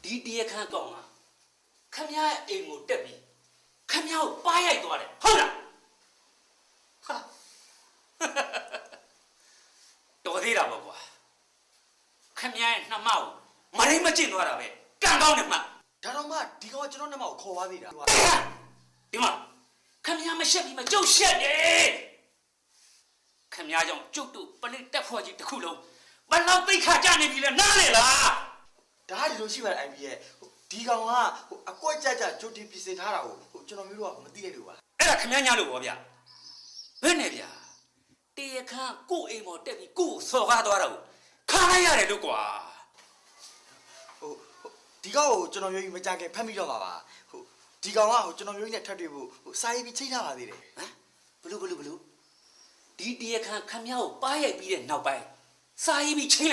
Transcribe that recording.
ဒီတရားခံကောင်ကခမရရဲ့အိမ်ကိုတက်ပြီးခမရကိုပါရိုက်သွားတယ်ဟုတ်လားဟာတော်သေးတာပေါ့ကွာခမရရဲ့နှမကိုမရင်းမကျင့်သွားတာပဲကံကောင်းတယ်မှ ဒါတော့မှဒီကောင်ကကျွန်တော်နှမကိုခေါ်သွားသေးတာ ဒီမှာခမရမရှက်ပြီးမကြုတ်ရှက်တယ်ခမရကြောင့်ကျုပ်တို့ပလိတက်ဖို့ကြီးတစ်ခုလုံးဘယ်လောက်သိခါကြနေပြီလဲနားလေလား ဒါကဒီလိုရှိပါတယ် IB ရဲ့ဒီကောင်ကအကွက်ကြကြကြိုတင်ပြင်ဆင်ထားတာကိုကျွန်တော်မျိုးတော့မသိလိုက်လို့ပါ အဲ့ဒါခမရညာလို့ဗောဗျဘယ်နဲ့ဗျာတရားခံကို့အိမ်ပေါ်တက်ပြီးကို့စော်ကားသွားတာကိုခါလိုက်ရတယ်လို့ကွာ ဒီကောင်ကိုကျွန်တော်မျိုးကြီးမကြခင်ဖမ်းပြီးတော့ပါဒီကောင်ကကျွန်တော်မျိုးကြီးနဲ့ထပ်တွေ့ဖို့စာရေးပြီးချိန်ထားပါသေးတယ် ဟမ်ဘလို့ဒီတရားခံခမရကိုပါရိုက်ပြီးတဲ့နောက်ပိုင်းစာရေးပြီးချင်း